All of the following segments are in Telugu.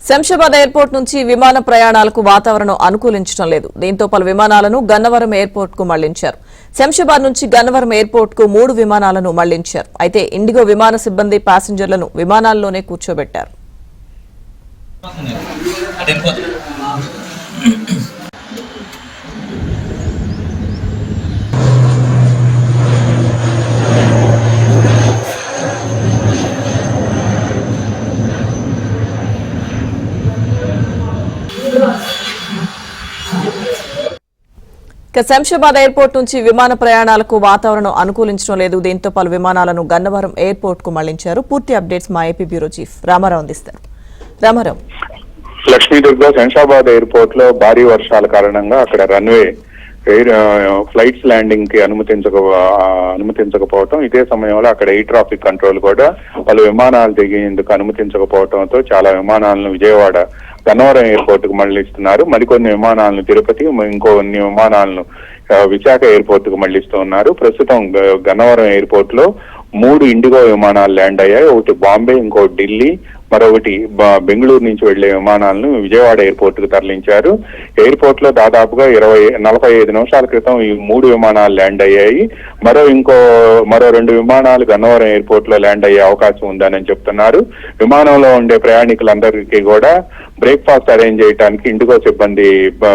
శంషాబాద్ ఎయిర్పోర్ట్ నుంచి విమాన ప్రయాణాలకు వాతావరణం అనుకూలించడం లేదు. దీంతో పలు విమానాలను గన్నవరం ఎయిర్పోర్ట్ కు మళ్లించారు. శంషాబాద్ నుంచి గన్నవరం ఎయిర్పోర్ట్ కు 3 విమానాలను మళ్లించారు. అయితే ఇండిగో విమాన సిబ్బంది ప్యాసింజర్లను విమానాల్లోనే కూర్చోబెట్టారు. శంషాబాద్ ఎయిర్పోర్ట్ నుంచి విమాన ప్రయాణాలకు వాతావరణం అనుకూలించడం లేదు. దీంతో పలు విమానాలను గన్నవరం ఎయిర్పోర్ట్ కు మళ్లించారు. పూర్తి అప్డేట్స్ మా ఏపీ బ్యూరో చీఫ్ రామారావు అందిస్తారు. రామారావు, లక్ష్మీదుర్గ శంషాబాద్ ఎయిర్పోర్ట్ లో భారీ వర్షాల కారణంగా అక్కడ రన్వే ఫ్లైట్స్ ల్యాండింగ్ కి అనుమతించకపోవటం, ఇదే సమయంలో అక్కడ ఎయిర్ ట్రాఫిక్ కంట్రోల్ కూడా పలు విమానాలు దిగేందుకు అనుమతించకపోవడంతో చాలా విమానాలను విజయవాడ గన్నవరం ఎయిర్పోర్ట్ కు మళ్లిస్తున్నారు. మరికొన్ని విమానాలను తిరుపతి, ఇంకొన్ని విమానాలను విశాఖ ఎయిర్పోర్ట్ కు మళ్లిస్తూ ఉన్నారు. ప్రస్తుతం గన్నవరం ఎయిర్పోర్ట్ లో 3 ఇండిగో విమానాలు ల్యాండ్ అయ్యాయి. ఒకటి బాంబే, ఇంకోటి ఢిల్లీ, మరొకటి బెంగళూరు నుంచి వెళ్లే విమానాలను విజయవాడ ఎయిర్పోర్ట్ కు తరలించారు. ఎయిర్పోర్ట్ లో దాదాపుగా 45 నిమిషాల క్రితం ఈ 3 విమానాలు ల్యాండ్ అయ్యాయి. మరో 2 విమానాలు గన్నవరం ఎయిర్పోర్ట్ లో ల్యాండ్ అయ్యే అవకాశం ఉందని చెప్తున్నారు. విమానంలో ఉండే ప్రయాణికులందరికీ కూడా బ్రేక్ఫాస్ట్ అరేంజ్ చేయడానికి ఇండిగో సిబ్బంది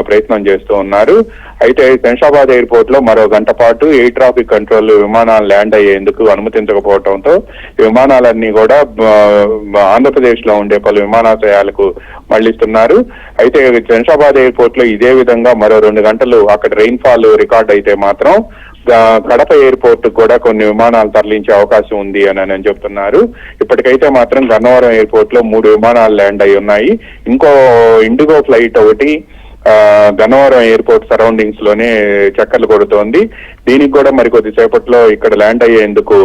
ప్రయత్నం చేస్తూ ఉన్నారు. అయితే శంషాబాద్ ఎయిర్పోర్ట్ లో మరో గంట పాటు ఎయిర్ ట్రాఫిక్ కంట్రోల్ విమానాలు ల్యాండ్ అయ్యేందుకు అనుమతించకపోవడంతో విమానాలన్నీ కూడా ఆంధ్రప్రదేశ్ లో ఉండే పలు విమానాశ్రయాలకు మళ్లిస్తున్నారు. అయితే శంషాబాద్ ఎయిర్పోర్ట్ లో ఇదే విధంగా మరో 2 గంటలు అక్కడ రెయిన్ ఫాల్ రికార్డ్ అయితే మాత్రం కడప ఎయిర్పోర్ట్ కూడా కొన్ని విమానాలు తరలించే అవకాశం ఉంది అని చెప్తున్నారు. ఇప్పటికైతే మాత్రం గన్నవరం ఎయిర్పోర్ట్ లో 3 విమానాలు ల్యాండ్ అయి ఉన్నాయి. ఇంకో ఇండిగో ఫ్లైట్ ఒకటి గన్నవరం ఎయిర్పోర్ట్ సరౌండింగ్స్ లోనే చక్కర్లు కొడుతోంది. దీనికి కూడా మరికొద్ది సేపట్లో ఇక్కడ ల్యాండ్ అయ్యేందుకు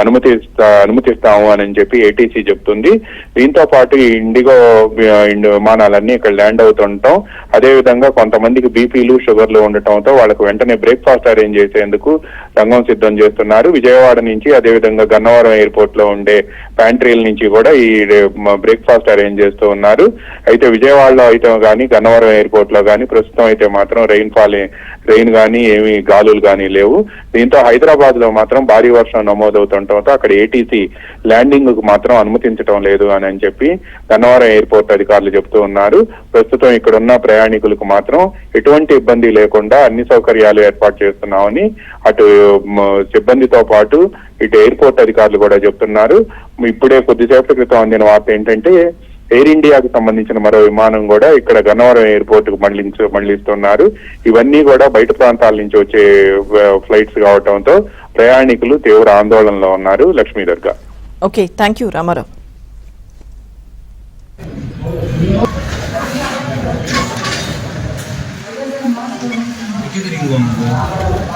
అనుమతిస్తాము అని చెప్పి ఏటీసీ చెప్తుంది. దీంతో పాటు ఈ ఇండిగో విమానాలన్నీ ఇక్కడ ల్యాండ్ అవుతుండటం, అదేవిధంగా కొంతమందికి బీపీలు, షుగర్లు ఉండటంతో వాళ్ళకు వెంటనే బ్రేక్ఫాస్ట్ అరేంజ్ చేసేందుకు రంగం సిద్ధం చేస్తున్నారు. విజయవాడ నుంచి, అదేవిధంగా గన్నవరం ఎయిర్పోర్ట్ లో ఉండే ప్యాంట్రీల నుంచి కూడా ఈ బ్రేక్ఫాస్ట్ అరేంజ్ చేస్తూ ఉన్నారు. అయితే విజయవాడలో అయితే కానీ, గన్నవరం ఎయిర్పోర్ట్ లో కానీ ప్రస్తుతం అయితే మాత్రం రెయిన్ కానీ ఏమి గాలులు కానీ లేవు. దీంతో హైదరాబాద్ లో మాత్రం భారీ వర్షం నమోదవుతుండటంతో అక్కడ ఏటీసీ ల్యాండింగ్ కు మాత్రం అనుమతించడం లేదు అని చెప్పి గన్నవరం ఎయిర్పోర్ట్ అధికారులు చెబుతూ ఉన్నారు. ప్రస్తుతం ఇక్కడ ఉన్న ప్రయాణికులకు మాత్రం ఎటువంటి ఇబ్బంది లేకుండా అన్ని సౌకర్యాలు ఏర్పాటు చేస్తున్నామని అటు సిబ్బందితో పాటు ఇటు ఎయిర్పోర్ట్ అధికారులు కూడా చెప్తున్నారు. ఇప్పుడే కొద్దిసేపటి క్రితం అందిన వార్త ఏంటంటే ఎయిర్ ఇండియాకు సంబంధించిన మరో విమానం కూడా ఇక్కడ గన్నవరం ఎయిర్పోర్ట్ కు మళ్లిస్తున్నారు. ఇవన్నీ కూడా బయట ప్రాంతాల నుంచి వచ్చే ఫ్లైట్స్ కావడంతో ప్రయాణికులు తీవ్ర ఆందోళనలో ఉన్నారు. Lakshmidurga. Okay, thank you Ramarao. 이렇게 드린 거